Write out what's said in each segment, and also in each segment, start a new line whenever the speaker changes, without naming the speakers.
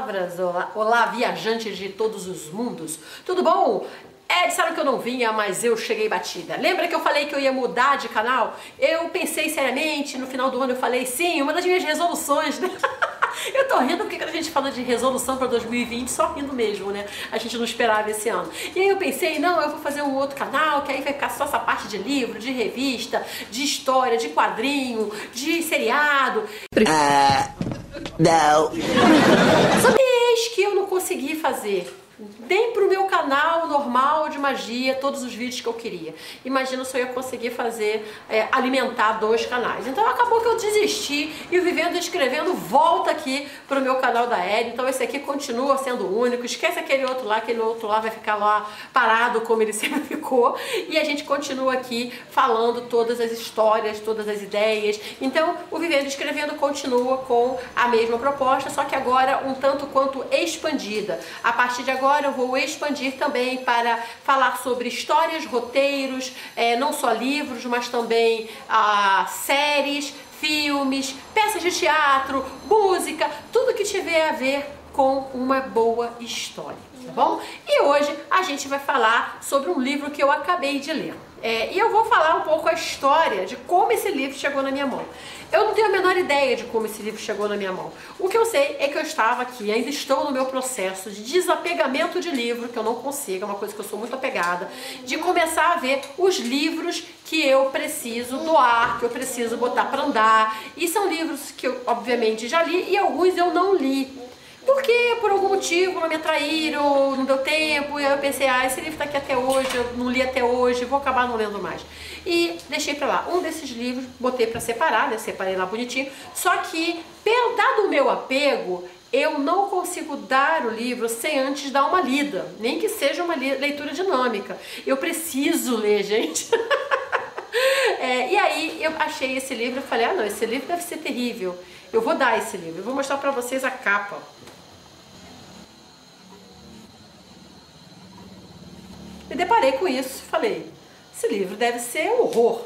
palavras. Olá, olá, viajantes de todos os mundos. Tudo bom? Disseram que eu não vinha, mas eu cheguei batida. Lembra que eu falei que eu ia mudar de canal? Eu pensei seriamente, no final do ano eu falei sim, uma das minhas resoluções, né? Eu tô rindo porque quando a gente fala de resolução para 2020, só rindo mesmo, né? A gente não esperava esse ano. E aí eu pensei, não, eu vou fazer um outro canal, que aí vai ficar só essa parte de livro, de revista, de história, de quadrinho, de seriado.
Não.
Eis que eu não consegui fazer nem pro meu canal normal de magia todos os vídeos que eu queria. Imagina se eu ia conseguir fazer, alimentar 2 canais. Então acabou que eu desisti e o Vivendo e Escrevendo volta aqui pro meu canal da Eri. Então esse aqui continua sendo único. Esquece aquele outro lá vai ficar lá parado como ele sempre ficou. E a gente continua aqui falando todas as histórias, todas as ideias. Então o Vivendo e Escrevendo continua com a mesma proposta, só que agora um tanto quanto expandida. A partir de agora eu vou expandir também para falar sobre histórias, roteiros, não só livros, mas também séries, filmes, peças de teatro, música, tudo que tiver a ver com uma boa história, tá bom? E hoje a gente vai falar sobre um livro que eu acabei de ler. E eu vou falar um pouco a história de como esse livro chegou na minha mão. Eu não tenho a menor ideia de como esse livro chegou na minha mão. O que eu sei é que eu estava aqui, ainda estou no meu processo de desapegamento de livro, que eu não consigo, é uma coisa que eu sou muito apegada, de começar a ver os livros que eu preciso doar, que eu preciso botar para andar. E são livros que eu, obviamente, já li e alguns eu não li. Porque por algum motivo não me atraíram, não deu tempo, e aí eu pensei, esse livro tá aqui até hoje, eu não li até hoje, vou acabar não lendo mais. E deixei pra lá. Um desses livros, botei pra separar, né, separei lá bonitinho, só que, dado o meu apego, eu não consigo dar o livro sem antes dar uma lida, nem que seja uma leitura dinâmica. Eu preciso ler, gente. E aí eu achei esse livro e falei, não, esse livro deve ser terrível. Eu vou dar esse livro, eu vou mostrar pra vocês a capa. Me deparei com isso, falei, esse livro deve ser um horror.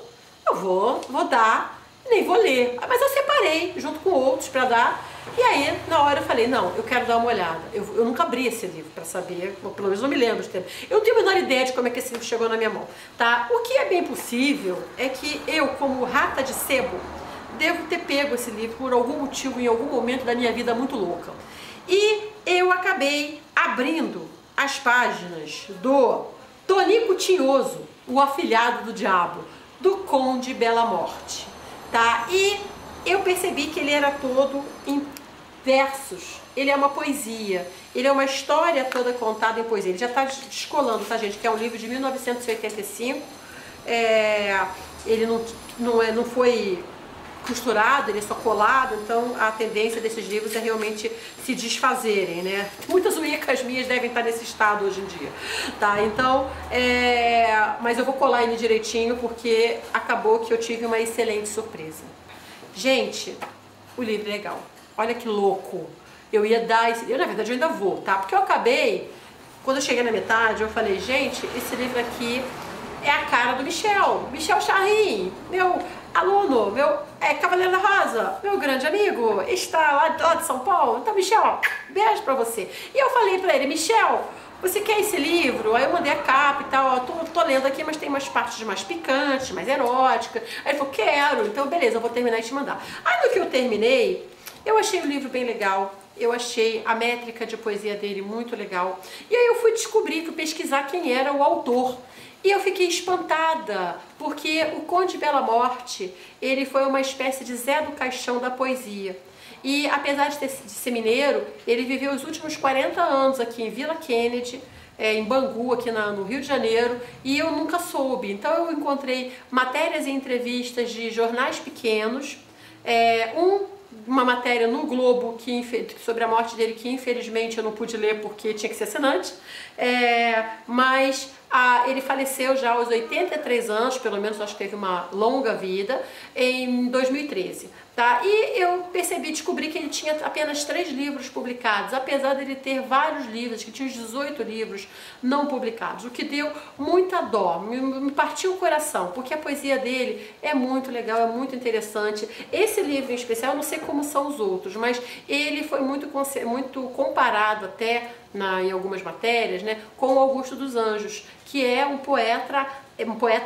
Eu vou dar, nem vou ler. Mas eu separei junto com outros para dar. E aí, na hora eu falei, não, eu quero dar uma olhada. Eu nunca abri esse livro para saber, pelo menos não me lembro de tempo. Eu não tenho a menor ideia de como é que esse livro chegou na minha mão, tá? O que é bem possível é que eu, como rata de sebo, devo ter pego esse livro por algum motivo, em algum momento da minha vida muito louca. E eu acabei abrindo as páginas do Tonico Tinhoso, o afilhado do diabo, do Conde Bela Morte, tá? E eu percebi que ele era todo em versos, ele é uma poesia, ele é uma história toda contada em poesia. Ele já está descolando, tá, gente? Que é um livro de 1985, ele não foi costurado, ele é só colado, então a tendência desses livros é realmente se desfazerem, né? Muitas uicas minhas devem estar nesse estado hoje em dia, tá? Então, mas eu vou colar ele direitinho porque acabou que eu tive uma excelente surpresa. Gente, o livro é legal. Olha que louco. Eu ia dar esse... na verdade, eu ainda vou, tá? Porque eu acabei, quando eu cheguei na metade, eu falei, gente, esse livro aqui é a cara do Michel Charrin, meu aluno, meu Cavaleiro da Rosa, meu grande amigo, está lá de São Paulo. Então, Michel, beijo pra você. E eu falei pra ele, Michel, você quer esse livro? Aí eu mandei a capa e tal, tô lendo aqui, mas tem umas partes mais picantes, mais eróticas. Aí ele falou, quero. Então, beleza, eu vou terminar e te mandar. Aí no que eu terminei, eu achei o livro bem legal. Eu achei a métrica de poesia dele muito legal. E aí eu fui pesquisar quem era o autor. E eu fiquei espantada, porque o Conde Bela Morte, ele foi uma espécie de Zé do Caixão da poesia. E apesar de ser mineiro, ele viveu os últimos 40 anos aqui em Vila Kennedy, em Bangu, aqui no Rio de Janeiro, e eu nunca soube. Então eu encontrei matérias e entrevistas de jornais pequenos, uma matéria no Globo sobre a morte dele, que infelizmente eu não pude ler porque tinha que ser assinante, mas Ele faleceu já aos 83 anos, pelo menos acho que teve uma longa vida, em 2013. Tá? E eu descobri que ele tinha apenas 3 livros publicados, apesar dele ter vários livros, que tinha uns 18 livros não publicados, o que deu muita dó, me partiu o coração, porque a poesia dele é muito legal, é muito interessante. Esse livro em especial, eu não sei como são os outros, mas ele foi muito comparado até em algumas matérias, né, com Augusto dos Anjos, que é um poeta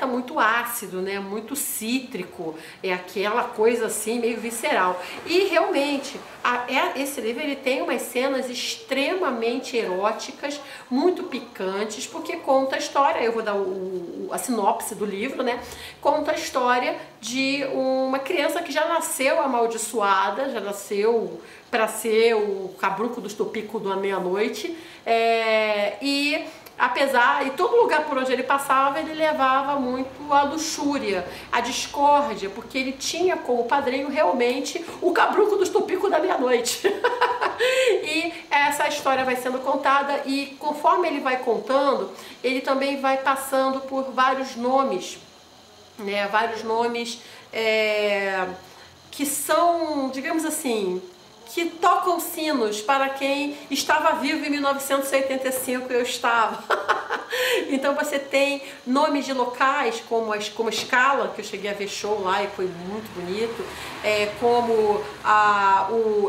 muito ácido, né, muito cítrico, é aquela coisa assim meio visceral. E realmente esse livro ele tem umas cenas extremamente eróticas, muito picantes, porque conta a história, eu vou dar a sinopse do livro, né? Conta a história de uma criança que já nasceu amaldiçoada, já nasceu para ser o cabruco do estupico da meia-noite, e todo lugar por onde ele passava, ele levava muito a luxúria, a discórdia, porque ele tinha como padrinho realmente o cabruco do estupico da meia-noite. E essa história vai sendo contada, e conforme ele vai contando, ele também vai passando por vários nomes, né? Vários nomes que são, digamos assim, que tocam sinos para quem estava vivo em 1985 e eu estava. Então você tem nomes de locais como a Scala, que eu cheguei a ver show lá e foi muito bonito,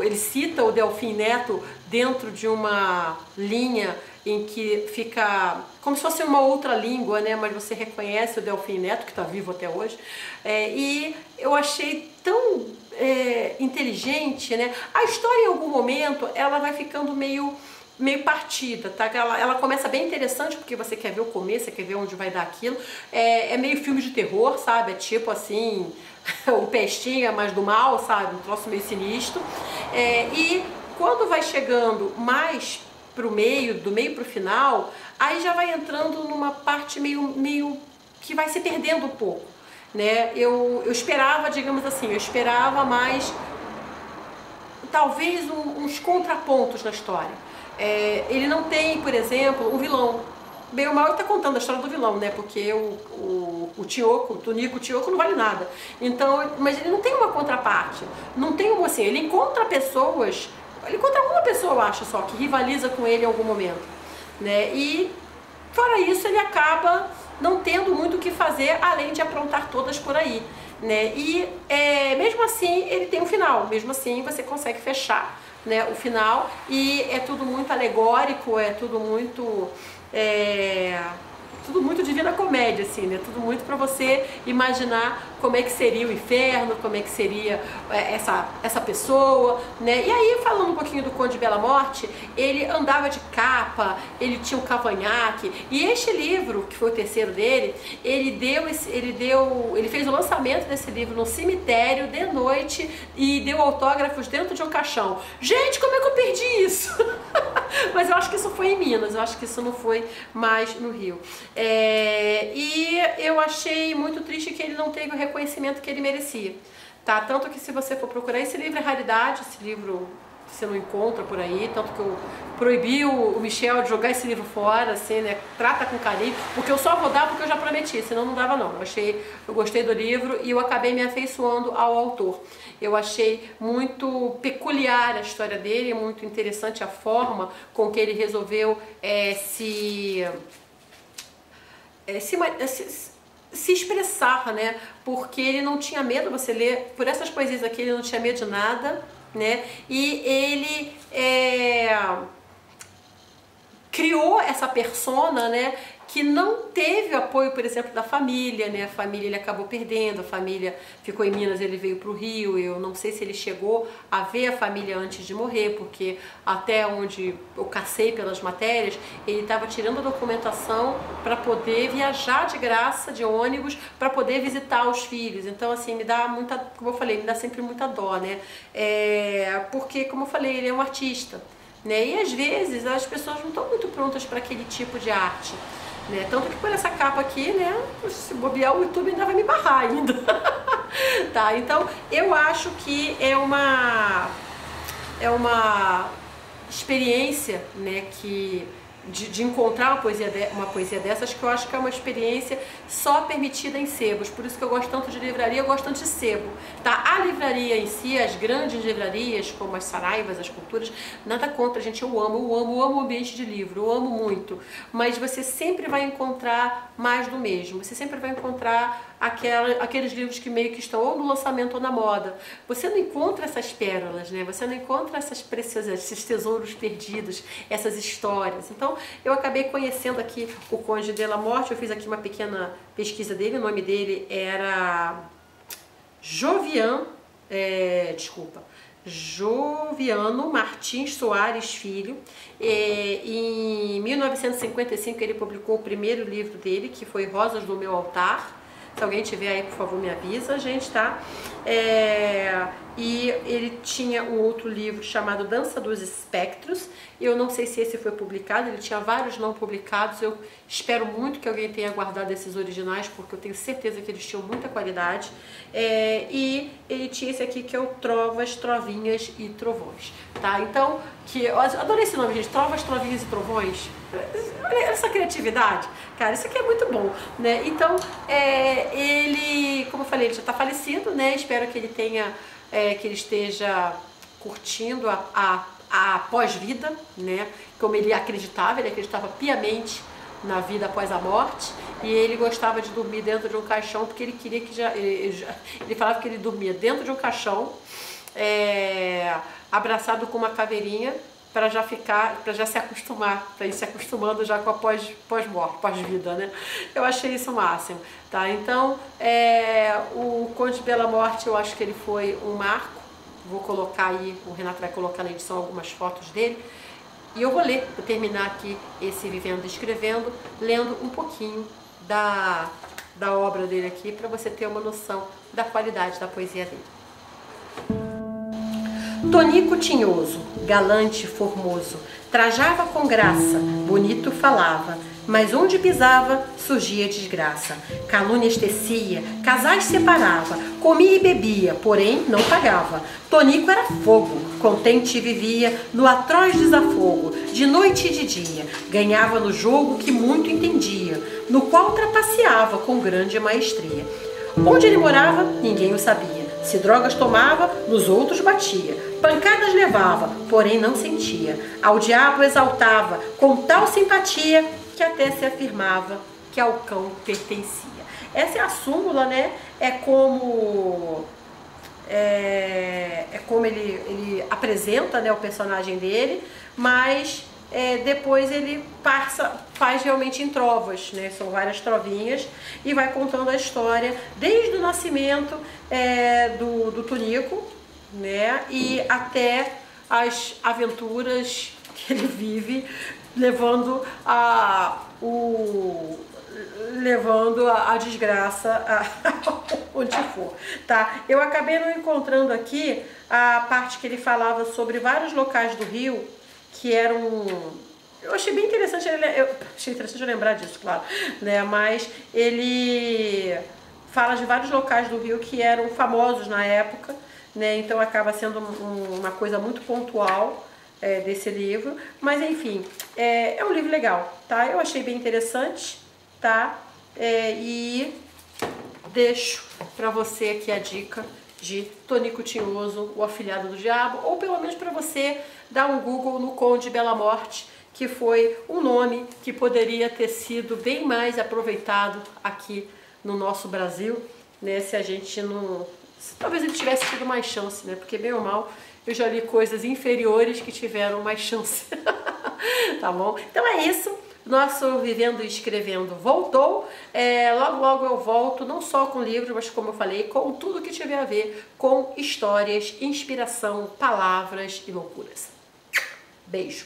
ele cita o Delfim Neto dentro de uma linha em que fica como se fosse uma outra língua, né? Mas você reconhece o Delfim Neto, que está vivo até hoje, e eu achei tão inteligente, né? A história em algum momento ela vai ficando meio partida, tá? Ela começa bem interessante porque você quer ver o começo, você quer ver onde vai dar aquilo. É meio filme de terror, sabe? É tipo assim, o Pestinha, mas do mal, sabe? Um troço meio sinistro. E quando vai chegando mais pro meio, do meio pro final, aí já vai entrando numa parte meio que vai se perdendo um pouco, né? Eu esperava, digamos assim, eu esperava mais, talvez uns contrapontos na história. Ele não tem, por exemplo, um vilão. Bem ou mal ele está contando a história do vilão, né? Porque o Tinoco, o Tonico, o Tioco não vale nada. Então, mas ele não tem uma contraparte. Não tem assim, ele encontra pessoas, ele encontra uma pessoa, eu acho só, que rivaliza com ele em algum momento, né? E fora isso, ele acaba não tendo muito o que fazer, além de aprontar todas por aí, né? E mesmo assim, ele tem um final. Mesmo assim, você consegue fechar, né, o final, e é tudo muito alegórico, é tudo muito Divina Comédia, assim, né? Tudo muito para você imaginar como é que seria o inferno, como é que seria essa pessoa, né? E aí, falando um pouquinho do Conde de Bela Morte, ele andava de capa, ele tinha um cavanhaque, e este livro, que foi o terceiro dele, ele fez o lançamento desse livro no cemitério de noite e deu autógrafos dentro de um caixão. Gente, como é que eu perdi isso? Mas eu acho que isso foi em Minas, eu acho que isso não foi mais no Rio. E eu achei muito triste que ele não teve o reconhecimento que ele merecia, tá? Tanto que se você for procurar, esse livro é raridade, esse livro você não encontra por aí, tanto que eu proibi o Michel de jogar esse livro fora, assim, né? Trata com carinho, porque eu só vou dar porque eu já prometi, senão não dava não. Eu gostei do livro e eu acabei me afeiçoando ao autor. Eu achei muito peculiar a história dele, muito interessante a forma com que ele resolveu se expressar, né? Porque ele não tinha medo, você lê por essas poesias aqui, ele não tinha medo de nada, né? E ele criou essa persona, né, que não teve apoio, por exemplo, da família, né? A família ele acabou perdendo, a família ficou em Minas, ele veio para o Rio. Eu não sei se ele chegou a ver a família antes de morrer, porque até onde eu cacei pelas matérias, ele estava tirando a documentação para poder viajar de graça, de ônibus, para poder visitar os filhos. Então, assim, me dá muita, como eu falei, me dá sempre muita dó, né? Porque, como eu falei, ele é um artista, né? E às vezes as pessoas não estão muito prontas para aquele tipo de arte, né? Tanto que por essa capa aqui, né, se bobear o YouTube ainda vai me barrar ainda. Tá, então eu acho que é uma experiência, né, que de encontrar uma poesia dessas, que eu acho que é uma experiência só permitida em sebos. Por isso que eu gosto tanto de livraria, eu gosto tanto de sebo, tá? A livraria em si, as grandes livrarias, como as Saraivas, as Culturas, nada contra, gente, eu amo o ambiente de livro, eu amo muito. Mas você sempre vai encontrar mais do mesmo, você sempre vai encontrar aqueles livros que meio que estão ou no lançamento ou na moda. Você não encontra essas pérolas, né? Você não encontra essas preciosas, esses tesouros perdidos, essas histórias. Então, eu acabei conhecendo aqui o Conde de la Morte. Eu fiz aqui uma pequena pesquisa dele. O nome dele era Joviano Martins Soares Filho. Em 1955 ele publicou o primeiro livro dele, que foi Rosas do Meu Altar. Se alguém tiver aí, por favor, me avisa, gente, tá? E ele tinha um outro livro chamado Dança dos Espectros. Eu não sei se esse foi publicado, ele tinha vários não publicados. Eu espero muito que alguém tenha guardado esses originais, porque eu tenho certeza que eles tinham muita qualidade. E ele tinha esse aqui, que é o Trovas, Trovinhas e Trovões, tá? Então, eu adorei esse nome, gente, Trovas, Trovinhas e Trovões. Olha essa criatividade, cara, isso aqui é muito bom, né? Então, ele, como eu falei, ele já está falecido, né? Espero que ele tenha, que ele esteja curtindo a pós-vida, né? Como ele acreditava piamente na vida após a morte, e ele gostava de dormir dentro de um caixão, porque ele queria que ele falava que ele dormia dentro de um caixão, abraçado com uma caveirinha, para já se acostumar, para ir se acostumando já com a pós-morte, pós-vida, né? Eu achei isso o máximo, tá? Então, o Conde de la Morte, eu acho que ele foi um marco. Vou colocar aí, o Renato vai colocar na edição algumas fotos dele. E eu vou ler, vou terminar aqui esse Vivendo e Escrevendo, lendo um pouquinho da obra dele aqui, para você ter uma noção da qualidade da poesia dele. Tonico tinhoso, galante, formoso, trajava com graça, bonito falava, mas onde pisava surgia desgraça. Calúnias tecia, casais separava, comia e bebia, porém não pagava. Tonico era fogo, contente vivia no atroz desafogo, de noite e de dia. Ganhava no jogo que muito entendia, no qual trapaceava com grande maestria. Onde ele morava, ninguém o sabia. Se drogas tomava, nos outros batia. Pancadas levava, porém não sentia. Ao diabo exaltava, com tal simpatia, que até se afirmava que ao cão pertencia. Essa é a súmula, né? É como ele apresenta, né, o personagem dele, mas depois ele faz realmente em trovas, né? São várias trovinhas, e vai contando a história desde o nascimento do Tonico, né? E até as aventuras que ele vive, levando a desgraça onde for, tá? Eu acabei não encontrando aqui a parte que ele falava sobre vários locais do Rio que eram... Eu achei bem interessante, achei interessante eu lembrar disso, claro, né? Mas ele fala de vários locais do Rio que eram famosos na época, né? Então acaba sendo uma coisa muito pontual desse livro, mas enfim, é um livro legal, tá? Eu achei bem interessante, tá? E deixo para você aqui a dica de Tonico Tinhoso, o Afilhado do Diabo, ou pelo menos para você dar um Google no Conde de la Morte, que foi um nome que poderia ter sido bem mais aproveitado aqui no nosso Brasil, né? Se a gente não... Talvez ele tivesse tido mais chance, né? Porque bem ou mal, eu já li coisas inferiores que tiveram mais chance. Tá bom? Então é isso. Nosso Vivendo e Escrevendo voltou. Logo, logo eu volto, não só com livros, mas como eu falei, com tudo que tiver a ver com histórias, inspiração, palavras e loucuras. Beijo!